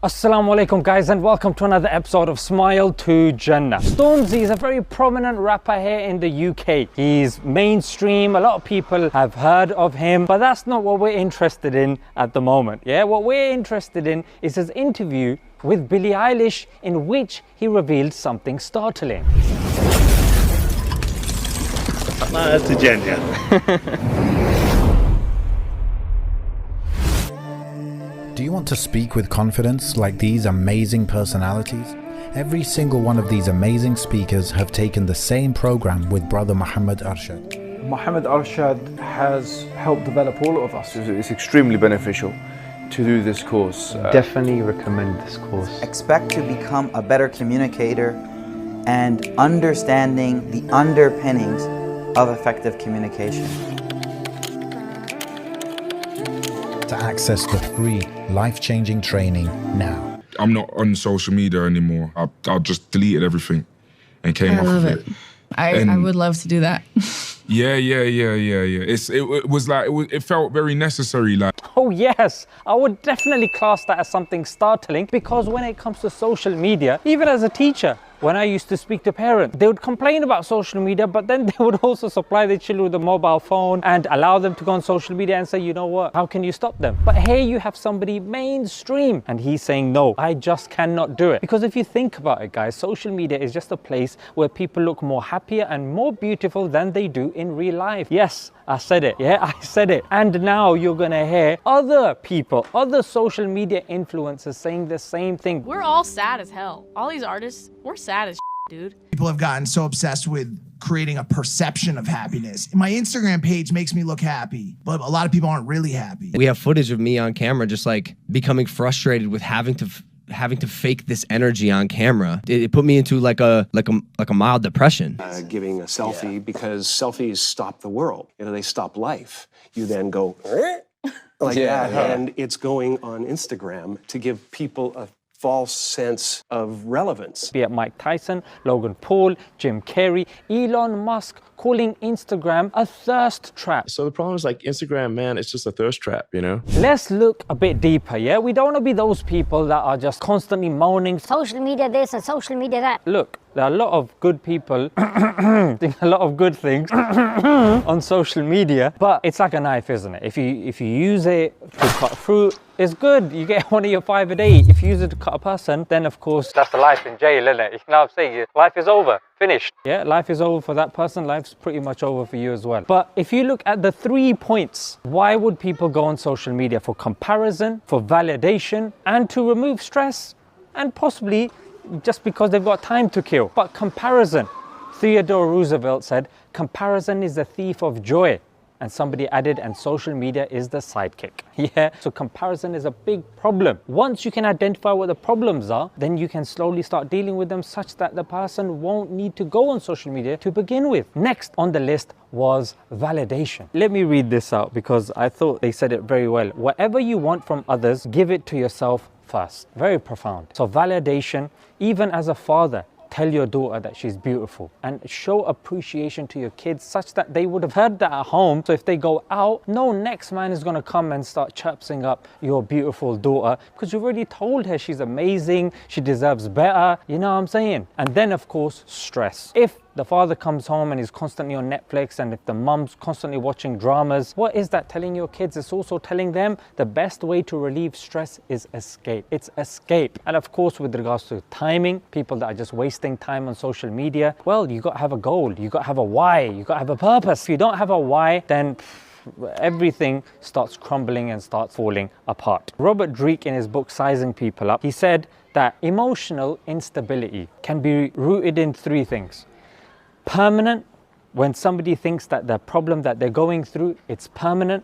Assalamu alaikum guys, and welcome to another episode of Smile2jannah. Stormzy is a very prominent rapper here in the UK. He's mainstream, a lot of people have heard of him, but that's not what we're interested in at the moment. Yeah, what we're interested in is his interview with Billie Eilish, in which he revealed something startling. Smile2jannah. Do you want to speak with confidence like these amazing personalities? Every single one of these amazing speakers have taken the same program with Brother Muhammad Arshad. Muhammad Arshad has helped develop all of us. It's extremely beneficial to do this course. Definitely recommend this course. Expect to become a better communicator and understanding the underpinnings of effective communication. To access the free, life-changing training now. I'm not on social media anymore. I just deleted everything and came off of it. I would love to do that. Yeah. It felt very necessary. Oh yes, I would definitely class that as something startling, because when it comes to social media, even as a teacher, when I used to speak to parents, they would complain about social media, but then they would also supply their children with a mobile phone and allow them to go on social media and say, you know what, how can you stop them? But here you have somebody mainstream and he's saying, no, I just cannot do it. Because if you think about it, guys, social media is just a place where people look more happier and more beautiful than they do in real life. Yes, I said it. Yeah, I said it. And now you're gonna hear other people, other social media influencers saying the same thing. We're all sad as hell. All these artists, we're sad as dude. People have gotten so obsessed with creating a perception of happiness. My Instagram page makes me look happy, but a lot of people aren't really happy. We have footage of me on camera just like becoming frustrated with having to fake this energy on camera. It put me into like a mild depression. Giving a selfie because selfies stop the world. You know, they stop life. You then go like that, and it's going on Instagram to give people a false sense of relevance. Be it Mike Tyson, Logan Paul, Jim Carrey, Elon Musk calling Instagram a thirst trap. So the problem is like Instagram, man, it's just a thirst trap, you know? Let's look a bit deeper, yeah? We don't want to be those people that are just constantly moaning, social media this and social media that. Look, there are a lot of good people doing a lot of good things on social media, but it's like a knife, isn't it? If you use it to cut fruit, it's good. You get one of your 5 a day. If you use it to cut a person, then of course that's the life in jail, isn't it? You know what I'm saying? Life is over. Finished. Yeah, life is over for that person. Life's pretty much over for you as well. But if you look at the 3 points, why would people go on social media? For comparison, for validation, and to remove stress, and possibly just because they've got time to kill. But comparison, Theodore Roosevelt said, comparison is the thief of joy. And somebody added, and social media is the sidekick. Yeah, so comparison is a big problem. Once you can identify what the problems are, then you can slowly start dealing with them such that the person won't need to go on social media to begin with. Next on the list was validation. Let me read this out because I thought they said it very well. Whatever you want from others, give it to yourself first. Very profound. So validation, even as a father, tell your daughter that she's beautiful and show appreciation to your kids such that they would have heard that at home. So if they go out, no next man is going to come and start chirping up your beautiful daughter because you've already told her she's amazing, she deserves better. You know what I'm saying? And then of course, stress. If the father comes home and is constantly on Netflix, and if the mum's constantly watching dramas, what is that telling your kids? It's also telling them the best way to relieve stress is escape. It's escape. And of course, with regards to timing, people that are just wasting time on social media, well, you got to have a goal, you got to have a why, you got to have a purpose. If you don't have a why, then everything starts crumbling and starts falling apart. Robert Dreek, in his book Sizing People Up, he said that emotional instability can be rooted in 3 things. Permanent, when somebody thinks that the problem that they're going through, it's permanent.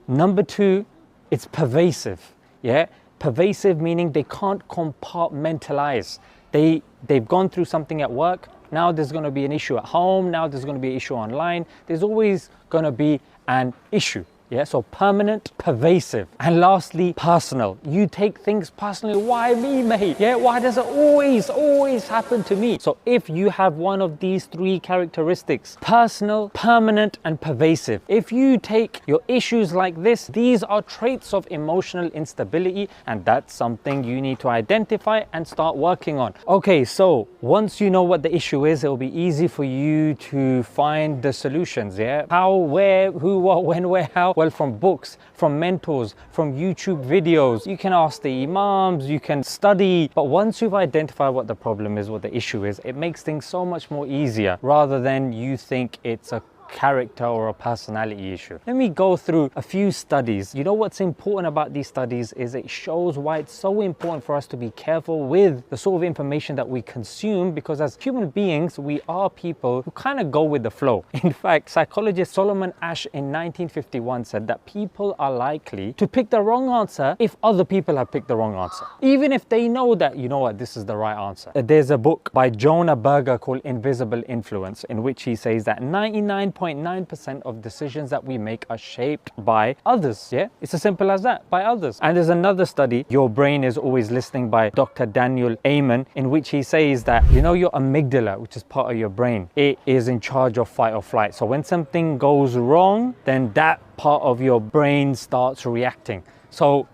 Number 2, it's pervasive. Yeah, pervasive meaning they can't compartmentalize. They've gone through something at work. Now there's going to be an issue at home. Now there's going to be an issue online. There's always going to be an issue. Yeah, so permanent, pervasive, and lastly, personal. You take things personally. Why me, mate? Yeah, why does it always happen to me? So if you have one of these three characteristics, personal, permanent, and pervasive, if you take your issues like this, these are traits of emotional instability, and that's something you need to identify and start working on. Okay, so once you know what the issue is, it'll be easy for you to find the solutions. Yeah, how, where, who, what, when, where, how? Well, from books, from mentors, from YouTube videos. You can ask the imams, you can study, but once you've identified what the problem is, what the issue is, it makes things so much more easier rather than you think it's a character or a personality issue. Let me go through a few studies. You know what's important about these studies is it shows why it's so important for us to be careful with the sort of information that we consume, because as human beings, we are people who kind of go with the flow. In fact, psychologist Solomon Asch in 1951 said that people are likely to pick the wrong answer if other people have picked the wrong answer, even if they know that, you know what, this is the right answer. There's a book by Jonah Berger called Invisible Influence, in which he says that 99.9% of decisions that we make are shaped by others. Yeah, it's as simple as that, by others. And there's another study, Your Brain is Always Listening, by Dr. Daniel Amen, in which he says that, you know, your amygdala, which is part of your brain, it is in charge of fight or flight. So when something goes wrong, then that part of your brain starts reacting. So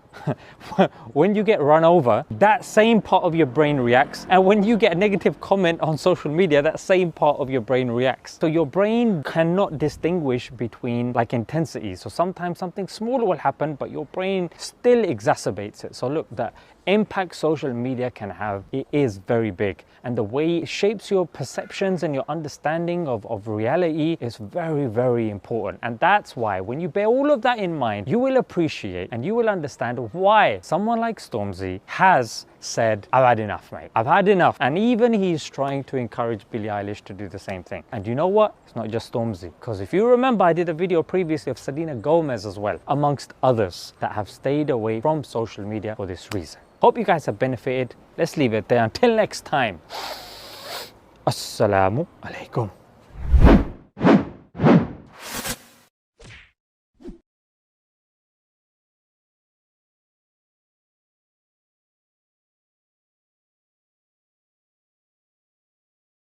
when you get run over, that same part of your brain reacts, and when you get a negative comment on social media, that same part of your brain reacts. So your brain cannot distinguish between like intensities. So sometimes something smaller will happen, but your brain still exacerbates it. So look, the impact social media can have, it is very big, and the way it shapes your perceptions and your understanding of reality is very, very important. And that's why when you bear all of that in mind, you will appreciate and you will understand why someone like Stormzy has said, I've had enough, mate. I've had enough. And even he's trying to encourage Billie Eilish to do the same thing. And you know what? It's not just Stormzy. Because if you remember, I did a video previously of Selena Gomez as well, amongst others that have stayed away from social media for this reason. Hope you guys have benefited. Let's leave it there. Until next time. Assalamu alaikum.